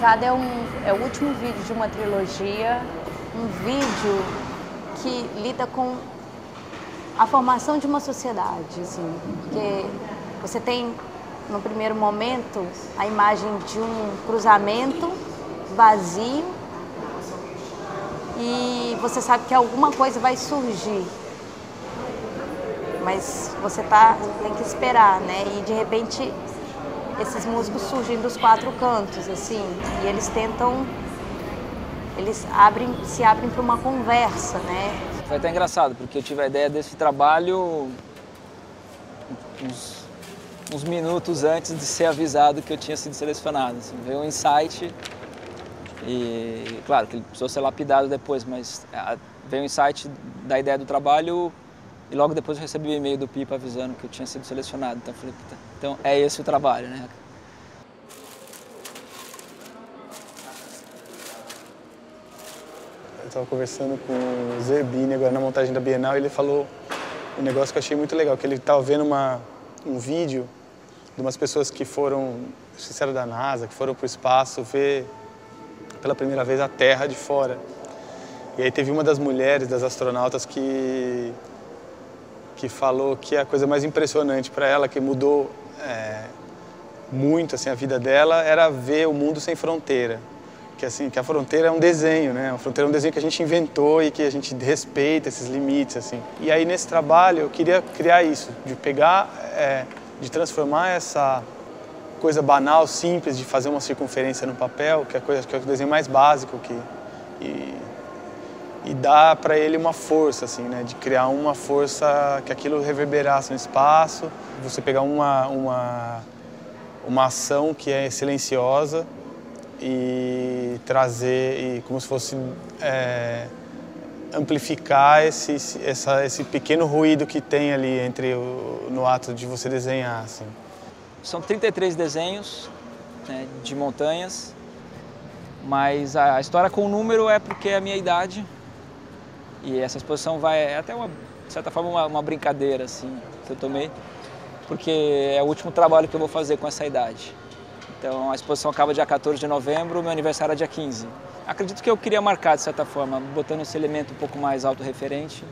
Realizado é o último vídeo de uma trilogia, um vídeo que lida com a formação de uma sociedade, assim, porque você tem, no primeiro momento, a imagem de um cruzamento vazio e você sabe que alguma coisa vai surgir, mas você tem que esperar, né? E de repente esses músicos surgem dos quatro cantos, assim, e eles se abrem para uma conversa, né? Foi até engraçado, porque eu tive a ideia desse trabalho uns minutos antes de ser avisado que eu tinha sido selecionado. Assim, veio um insight e, claro, que ele precisou ser lapidado depois, mas veio um insight da ideia do trabalho e logo depois eu recebi um e-mail do Pipa avisando que eu tinha sido selecionado. Então eu falei, puta, então é esse o trabalho, né? Eu estava conversando com o Zerbini agora na montagem da Bienal e ele falou um negócio que eu achei muito legal, que ele estava vendo um vídeo de umas pessoas que foram, não sei se era da NASA, que foram para o espaço ver pela primeira vez a Terra de fora. E aí teve uma das mulheres, das astronautas, que falou que a coisa mais impressionante para ela, que mudou muito assim, a vida dela, era ver o mundo sem fronteira. Que a fronteira é um desenho, né? A fronteira é um desenho que a gente inventou e que a gente respeita esses limites, assim. E aí nesse trabalho eu queria criar isso, de pegar, de transformar essa coisa banal, simples, de fazer uma circunferência no papel, que é o desenho mais básico, e dar para ele uma força, assim, né? De criar uma força que aquilo reverberasse no espaço, você pegar uma ação que é silenciosa e trazer, como se fosse amplificar esse pequeno ruído que tem ali no ato de você desenhar, assim. São 33 desenhos, né, de montanhas, mas a história com o número é porque é a minha idade e essa exposição é até de certa forma uma brincadeira assim, que eu tomei, porque é o último trabalho que eu vou fazer com essa idade. Então a exposição acaba dia 14 de novembro, meu aniversário é dia 15. Acredito que eu queria marcar, de certa forma, botando esse elemento um pouco mais autorreferente.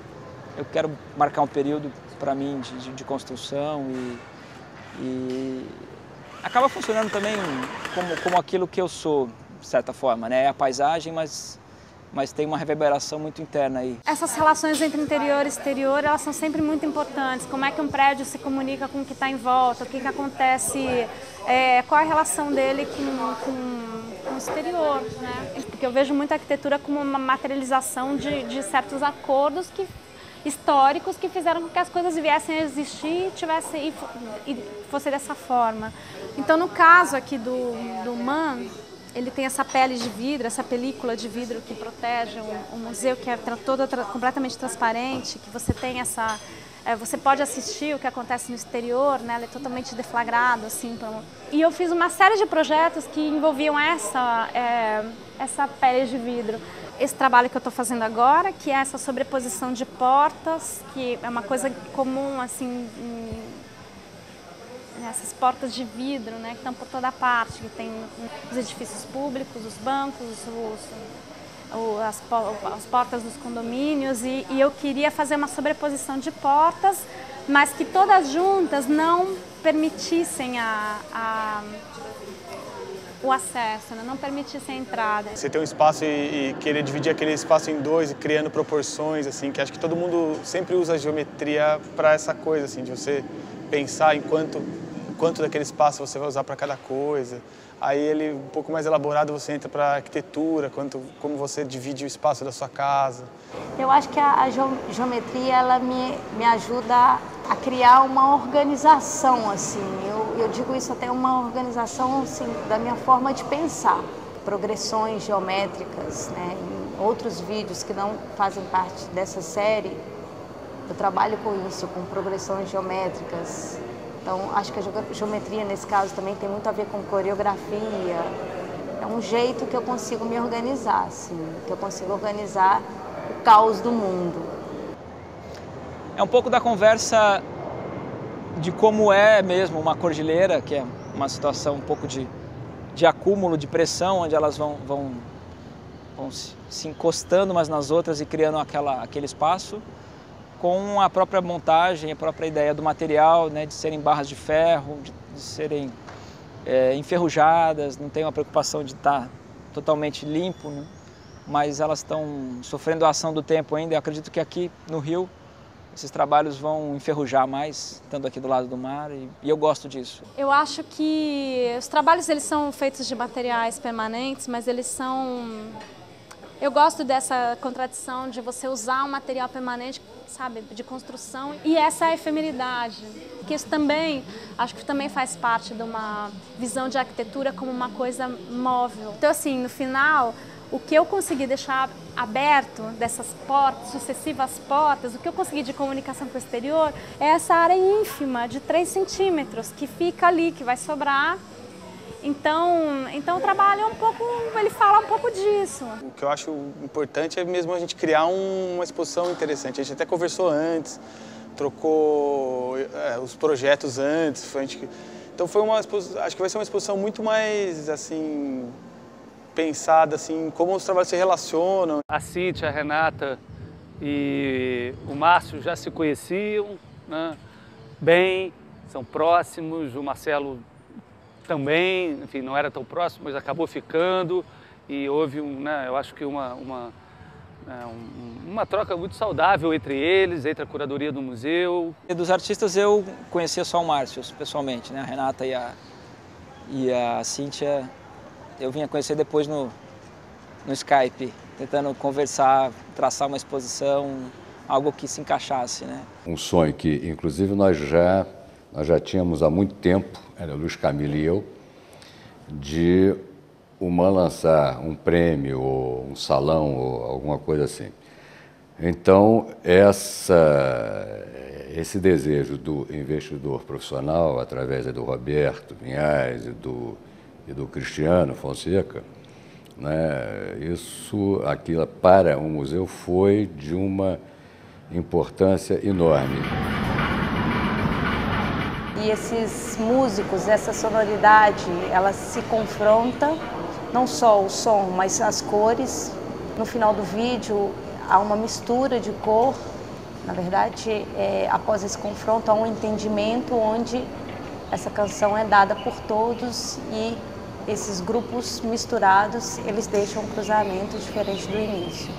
Eu quero marcar um período, para mim, de construção e acaba funcionando também como aquilo que eu sou, de certa forma, né? É a paisagem, mas tem uma reverberação muito interna aí. Essas relações entre interior e exterior, elas são sempre muito importantes. Como é que um prédio se comunica com o que está em volta, o que acontece, qual é a relação dele com o exterior, né? Porque eu vejo muito a arquitetura como uma materialização de certos acordos históricos que fizeram com que as coisas viessem a existir e fosse dessa forma. Então, no caso aqui do Man, ele tem essa pele de vidro, essa película de vidro que protege o museu, que é toda completamente transparente, que você tem você pode assistir o que acontece no exterior, né? Ele é totalmente deflagrado, assim. E eu fiz uma série de projetos que envolviam essa pele de vidro. Esse trabalho que eu estou fazendo agora, que é essa sobreposição de portas, que é uma coisa comum, assim, essas portas de vidro, né, que estão por toda parte, que tem os edifícios públicos, os bancos, as portas dos condomínios, e eu queria fazer uma sobreposição de portas, mas que todas juntas não permitissem o acesso, né? Não permitissem a entrada. Você ter um espaço e querer dividir aquele espaço em dois, e criando proporções, assim, que acho que todo mundo sempre usa a geometria para essa coisa, assim, de você pensar em quanto daquele espaço você vai usar para cada coisa. Aí ele, um pouco mais elaborado, você entra para a arquitetura, como você divide o espaço da sua casa. Eu acho que a geometria ela me ajuda a criar uma organização, assim. Eu digo isso até uma organização assim, da minha forma de pensar. Progressões geométricas, né? Em outros vídeos que não fazem parte dessa série, eu trabalho com isso, com progressões geométricas. Então, acho que a geometria, nesse caso, também tem muito a ver com coreografia. É um jeito que eu consigo me organizar, assim, que eu consigo organizar o caos do mundo. É um pouco da conversa de como é mesmo uma cordilheira, que é uma situação um pouco de de acúmulo, de pressão, onde elas vão se encostando umas nas outras e criando aquele espaço, com a própria montagem, a própria ideia do material, né, de serem barras de ferro, de serem enferrujadas, não tem uma preocupação de estar totalmente limpo, né? Mas elas estão sofrendo a ação do tempo ainda. Eu acredito que aqui no Rio esses trabalhos vão enferrujar mais, estando aqui do lado do mar, e eu gosto disso. Eu acho que os trabalhos eles são feitos de materiais permanentes, mas eles são... Eu gosto dessa contradição de você usar um material permanente, sabe, de construção, e essa efemeridade, que isso também, acho que também faz parte de uma visão de arquitetura como uma coisa móvel. Então, assim, no final, o que eu consegui deixar aberto dessas portas, sucessivas portas, o que eu consegui de comunicação com o exterior é essa área ínfima de 3 centímetros que fica ali, que vai sobrar. Então o trabalho é um pouco, ele fala um pouco disso. O que eu acho importante é mesmo a gente criar uma exposição interessante. A gente até conversou antes, trocou os projetos antes. Então foi acho que vai ser uma exposição muito mais assim pensada assim, como os trabalhos se relacionam. A Cíntia, a Renata e o Márcio já se conheciam, né, bem, são próximos, o Marcelo também, enfim, não era tão próximo, mas acabou ficando, e houve, eu acho que uma troca muito saudável entre eles, entre a curadoria do museu. E dos artistas eu conhecia só o Márcio, pessoalmente, né? A Renata e a Cíntia eu vinha conhecer depois no Skype, tentando conversar, traçar uma exposição, algo que se encaixasse, né? Um sonho que, inclusive, nós já tínhamos há muito tempo, era Luiz Camilo e eu, de lançar um prêmio, ou um salão, ou alguma coisa assim. Então, esse desejo do investidor profissional, através do Roberto Vinhares e do Cristiano Fonseca, né, aquilo para o museu foi de uma importância enorme. E esses músicos, essa sonoridade, ela se confronta, não só o som, mas as cores. No final do vídeo há uma mistura de cor. Na verdade, após esse confronto há um entendimento onde essa canção é dada por todos e esses grupos misturados, eles deixam um cruzamento diferente do início.